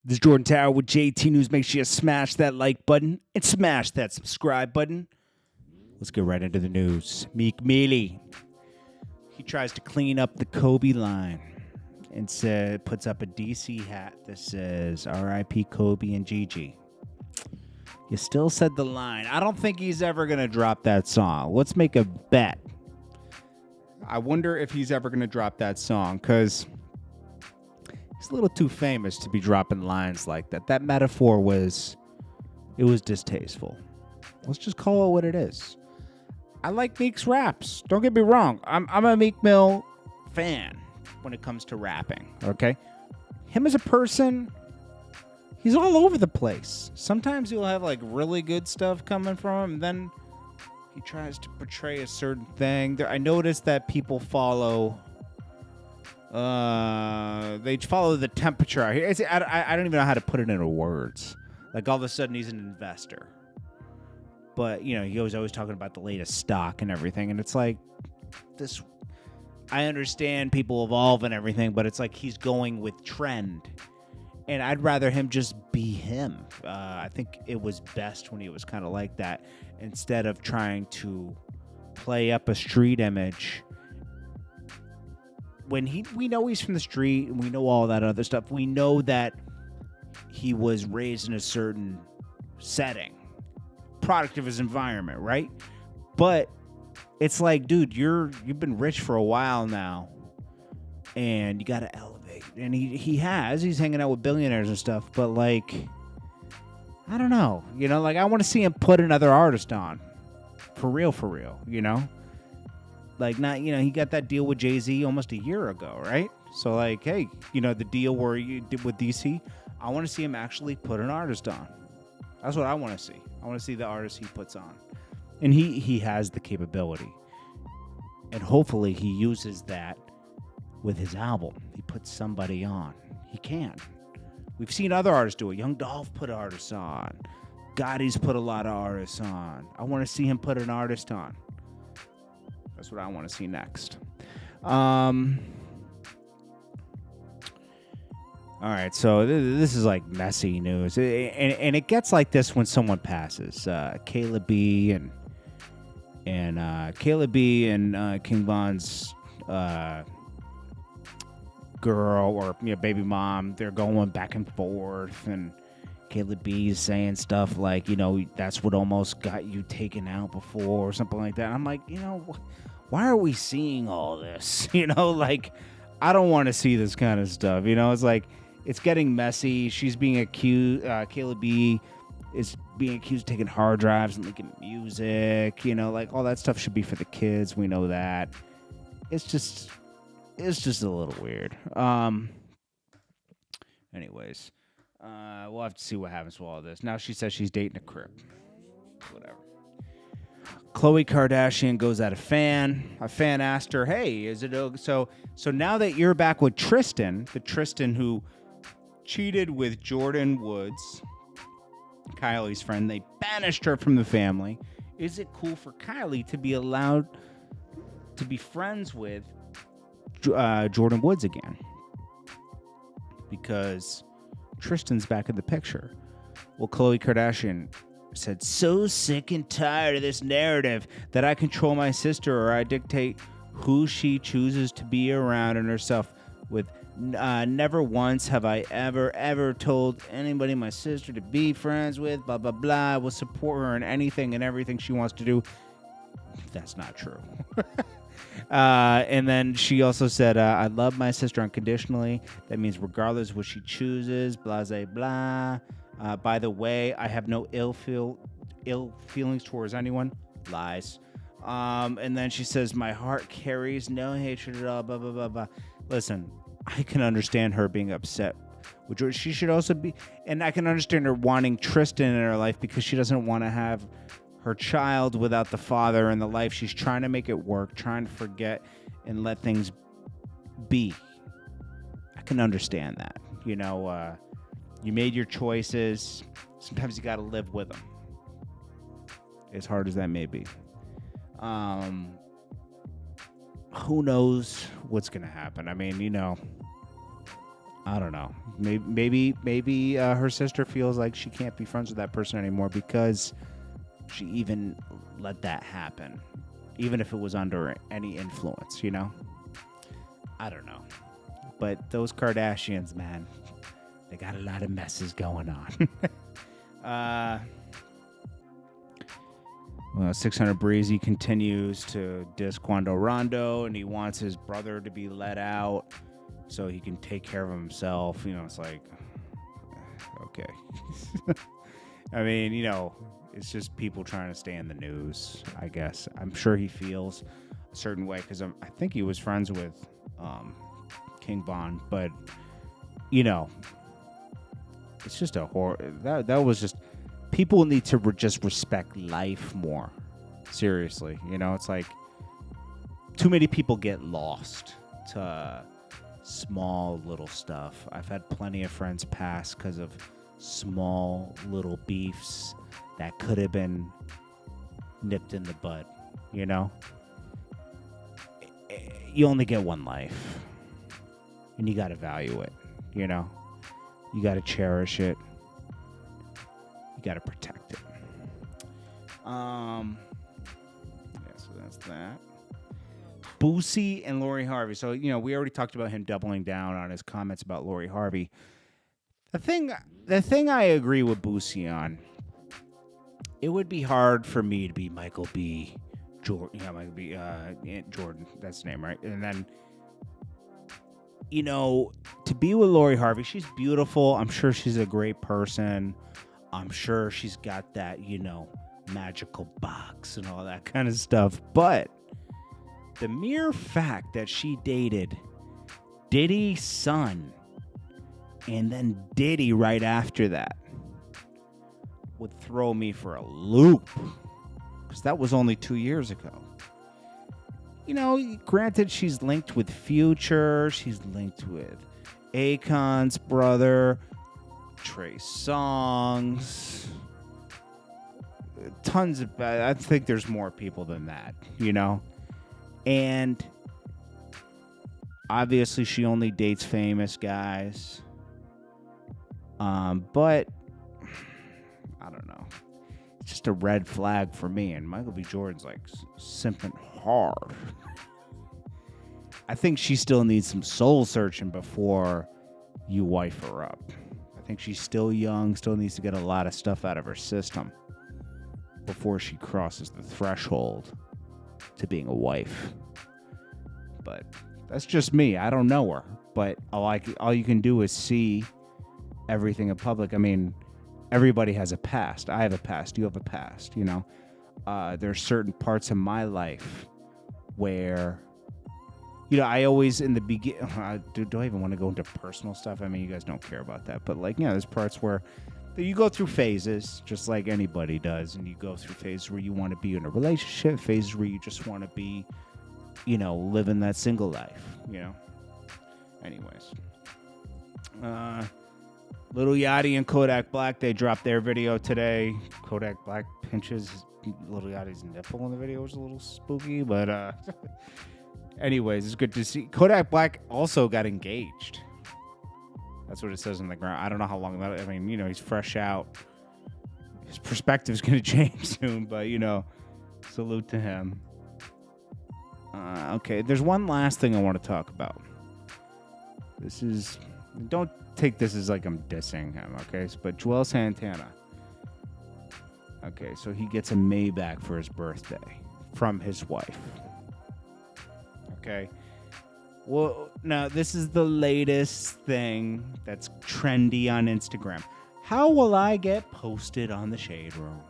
This is Jordan Tower with JT News. Make sure you smash that like button and smash that subscribe button. Let's get right into the news. Meek Millie. He tries to clean up the Kobe line and puts up a DC hat that says R.I.P. Kobe and Gigi. You still said the line. I don't think he's ever going to drop that song. Let's make a bet. I wonder if he's ever going to drop that song because he's a little too famous to be dropping lines like that. That metaphor was distasteful. Let's just call it what it is. I like Meek's raps. Don't get me wrong. I'm a Meek Mill fan when it comes to rapping, okay? Him as a person, he's all over the place. Sometimes he'll have like really good stuff coming from him, and then he tries to portray a certain thing. I noticed that people follow the temperature out here. I don't even know how to put it into words. Like all of a sudden he's an investor. But, you know, he was always talking about the latest stock and everything. And it's like this. I understand people evolve and everything, but it's like he's going with trend. And I'd rather him just be him. I think it was best when he was kind of like that instead of trying to play up a street image. When we know he's from the street and we know all that other stuff, we know that he was raised in a certain setting, product of his environment, right? But it's like, dude, you've been rich for a while now, and you got to elevate. And he's hanging out with billionaires and stuff, but like, I don't know, you know, like I want to see him put another artist on, for real, you know. Like, not, you know, he got that deal with Jay-Z almost a year ago, right? So, like, hey, you know, the deal where he did with DC, I want to see him actually put an artist on. That's what I want to see. I want to see the artist he puts on. And he has the capability. And hopefully he uses that with his album. He puts somebody on. He can. We've seen other artists do it. Young Dolph put artists on. Gotti's put a lot of artists on. I want to see him put an artist on. That's what I want to see next. All right, so this is like messy news, and it gets like this when someone passes. Kayla B and King Von's girl or baby mom, they're going back and forth, and Kayla B is saying stuff like, you know, that's what almost got you taken out before or something like that. I'm like, you know, why are we seeing all this? You know, like, I don't want to see this kind of stuff. You know, it's like, it's getting messy. She's being accused, Kayla B is being accused of taking hard drives and leaking music. You know, like, all that stuff should be for the kids. We know that. It's just a little weird. Anyways. We'll have to see what happens with all this. Now she says she's dating a Crip. Whatever. Khloe Kardashian goes at a fan. A fan asked her, hey, is it so now that you're back with Tristan, the Tristan who cheated with Jordan Woods, Kylie's friend, they banished her from the family. Is it cool for Kylie to be allowed to be friends with Jordan Woods again? Because Tristan's back in the picture. Well, Khloe Kardashian said, so sick and tired of this narrative that I control my sister or I dictate who she chooses to be around and herself with. Never once have I ever told anybody my sister to be friends with, blah, blah, blah. I will support her in anything and everything she wants to do. That's not true. And then she also said, I love my sister unconditionally. That means regardless of what she chooses, blah, blah, blah. By the way, I have no ill feelings towards anyone. Lies. And then she says, my heart carries no hatred at all, blah, blah, blah, blah. Listen, I can understand her being upset with George. She should also be, and I can understand her wanting Tristan in her life because she doesn't want to have her child without the father in the life. She's trying to make it work, trying to forget and let things be. I can understand that. You know, you made your choices. Sometimes you got to live with them, as hard as that may be. Who knows what's going to happen? I mean, you know, I don't know. Maybe her sister feels like she can't be friends with that person anymore because she even let that happen, even if it was under any influence, you know? I don't know. But those Kardashians, man, they got a lot of messes going on. 600Breezy continues to diss Quando Rondo, and he wants his brother to be let out so he can take care of himself. You know, it's like, okay. I mean, you know, it's just people trying to stay in the news, I guess. I'm sure he feels a certain way because I think he was friends with King Von, but, you know, it's just a horror. That was just, people need to just respect life more. Seriously, you know, it's like too many people get lost to small little stuff. I've had plenty of friends pass because of small little beefs that could have been nipped in the bud, you know? You only get one life, and you got to value it, you know? You got to cherish it. You got to protect it. Yeah, so that's that. Boosie and Lori Harvey. So, you know, we already talked about him doubling down on his comments about Lori Harvey. The thing I agree with Boosie on, it would be hard for me to be Michael B. Jordan. Yeah, Michael B. Jordan. That's his name, right? And then, you know, to be with Lori Harvey, she's beautiful. I'm sure she's a great person. I'm sure she's got that, you know, magical box and all that kind of stuff. But the mere fact that she dated Diddy's son and then Diddy right after that would throw me for a loop. Because that was only 2 years ago. You know, granted, she's linked with Future. She's linked with Akon's brother, Trey Songz. Tons of... I think there's more people than that, you know? And obviously, she only dates famous guys. But I don't know. It's just a red flag for me. And Michael B. Jordan's like simping hard. I think she still needs some soul searching before you wife her up. I think she's still young, still needs to get a lot of stuff out of her system before she crosses the threshold to being a wife. But that's just me. I don't know her. But all you can do is see everything in public. I mean, everybody has a past. I have a past. You have a past, you know. There's certain parts of my life where, you know, I always in the beginning, do I even want to go into personal stuff? I mean, you guys don't care about that. But, like, you know, there's parts where you go through phases, just like anybody does. And you go through phases where you want to be in a relationship, phases where you just want to be, you know, living that single life, you know. Anyways. Lil Yachty and Kodak Black, they dropped their video today. Kodak Black pinches Lil Yachty's nipple in the video, which was a little spooky, but anyways, it's good to see. Kodak Black also got engaged. That's what it says on the ground. I don't know how long that. I mean, you know, he's fresh out. His perspective's going to change soon, but, you know, salute to him. Okay, there's one last thing I want to talk about. This is... Don't take this as like I'm dissing him, okay? But Joel Santana. Okay, so he gets a Maybach for his birthday from his wife. Okay? Well, now this is the latest thing that's trendy on Instagram. How will I get posted on the Shade Room?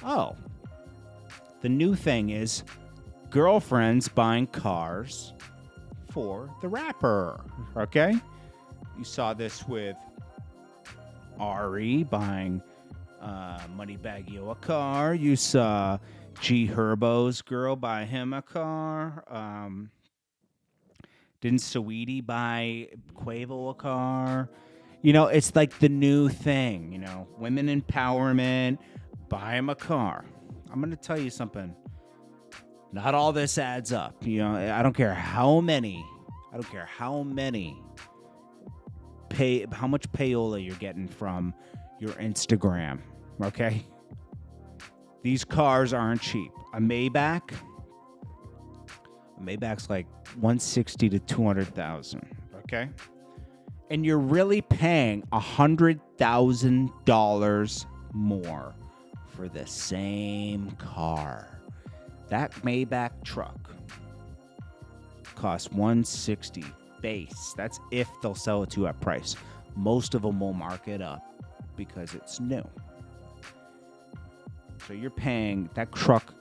Oh. The new thing is girlfriends buying cars for the rapper, okay? You saw this with Ari buying Moneybagg Yo a car. You saw G Herbo's girl buy him a car. Didn't Saweetie buy Quavo a car? You know, it's like the new thing, you know, women empowerment, buy him a car. I'm going to tell you something. Not all this adds up. You know, I don't care how many payola you're getting from your Instagram, okay? These cars aren't cheap. A Maybach's like 160 to 200,000, okay? And you're really paying $100,000 more for the same car. That Maybach truck costs 160 base. That's if they'll sell it to you at price. Most of them will mark it up because it's new. So you're paying that truck,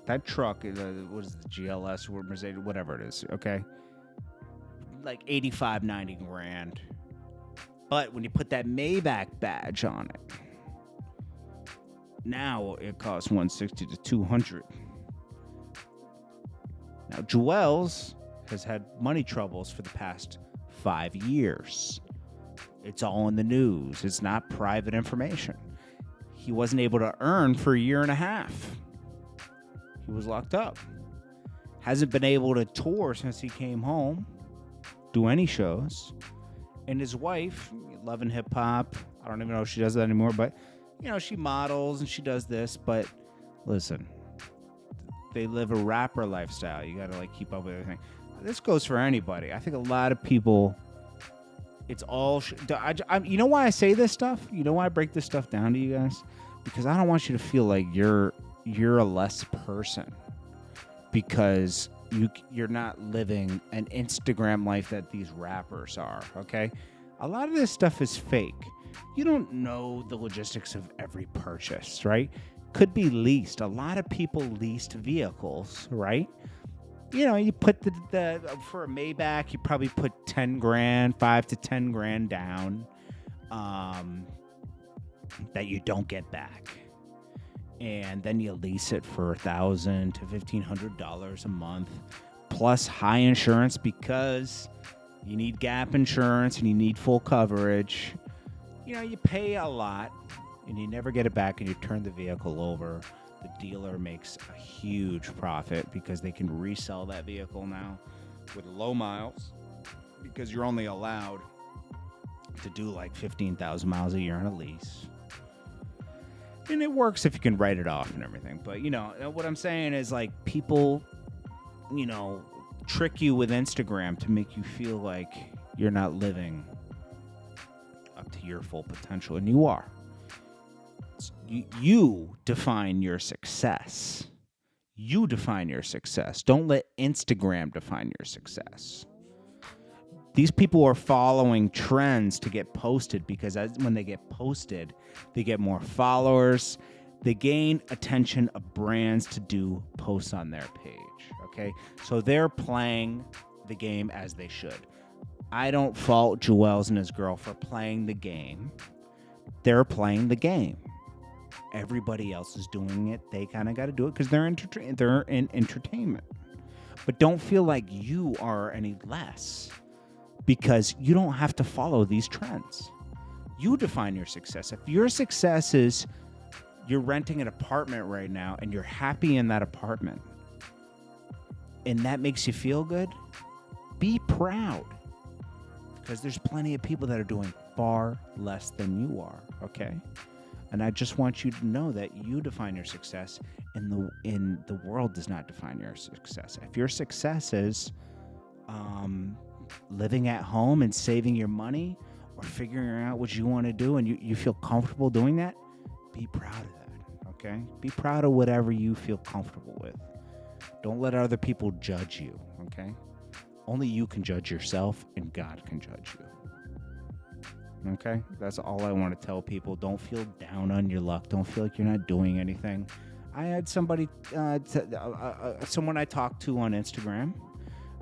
what is the GLS or Mercedes, whatever it is, okay? Like 85, 90 grand. But when you put that Maybach badge on it, now it costs 160 to 200. Now, Joel's has had money troubles for the past 5 years. It's all in the news. It's not private information. He wasn't able to earn for a year and a half. He was locked up. Hasn't been able to tour since he came home, do any shows. And his wife, loving hip hop, I don't even know if she does that anymore, but, you know, she models and she does this. But listen, they live a rapper lifestyle. You got to, like, keep up with everything. This goes for anybody. I think a lot of people, it's all... you know why I say this stuff? You know why I break this stuff down to you guys? Because I don't want you to feel like you're a less person because you're not living an Instagram life that these rappers are, okay? A lot of this stuff is fake. You don't know the logistics of every purchase, right? Could be leased. A lot of people leased vehicles, right? You know, you put the for a Maybach, you probably put 10 grand, 5 to 10 grand down, that you don't get back. And then you lease it for $1,000 to $1,500 a month, plus high insurance because you need gap insurance and you need full coverage. You know, you pay a lot and you never get it back, and you turn the vehicle over. The dealer makes a huge profit because they can resell that vehicle now with low miles because you're only allowed to do like 15,000 miles a year on a lease. And it works if you can write it off and everything. But, you know, what I'm saying is, like, people, you know, trick you with Instagram to make you feel like you're not living up to your full potential. And you are. You define your success. You define your success. Don't let Instagram define your success. These people are following trends to get posted because when they get posted, they get more followers. They gain attention of brands to do posts on their page, okay? So they're playing the game as they should. I don't fault Joel's and his girl for playing the game. They're playing the game. Everybody else is doing it. They kind of got to do it because they're in entertainment. But don't feel like you are any less because you don't have to follow these trends. You define your success. If your success is you're renting an apartment right now and you're happy in that apartment and that makes you feel good, be proud because there's plenty of people that are doing far less than you are, okay? And I just want you to know that you define your success, and the world does not define your success. If your success is living at home and saving your money or figuring out what you want to do and you feel comfortable doing that, be proud of that, okay? Be proud of whatever you feel comfortable with. Don't let other people judge you, okay? Only you can judge yourself, and God can judge you. Okay, that's all I want to tell people. Don't feel down on your luck. Don't feel like you're not doing anything. I had somebody, someone I talked to on Instagram,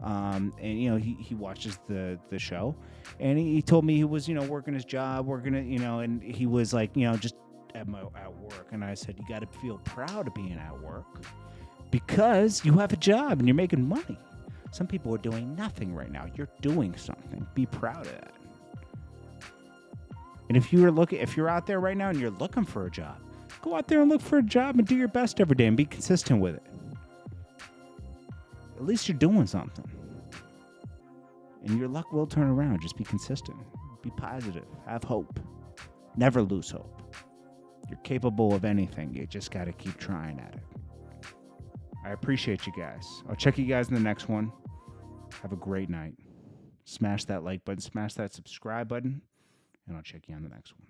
and you know he watches the show, and he told me he was working his job, and he was like just at work, and I said you got to feel proud of being at work because you have a job and you're making money. Some people are doing nothing right now. You're doing something. Be proud of that. And if you're out there right now and you're looking for a job, go out there and look for a job and do your best every day and be consistent with it. At least you're doing something. And your luck will turn around. Just be consistent. Be positive. Have hope. Never lose hope. You're capable of anything. You just got to keep trying at it. I appreciate you guys. I'll check you guys in the next one. Have a great night. Smash that like button. Smash that subscribe button. And I'll check you on the next one.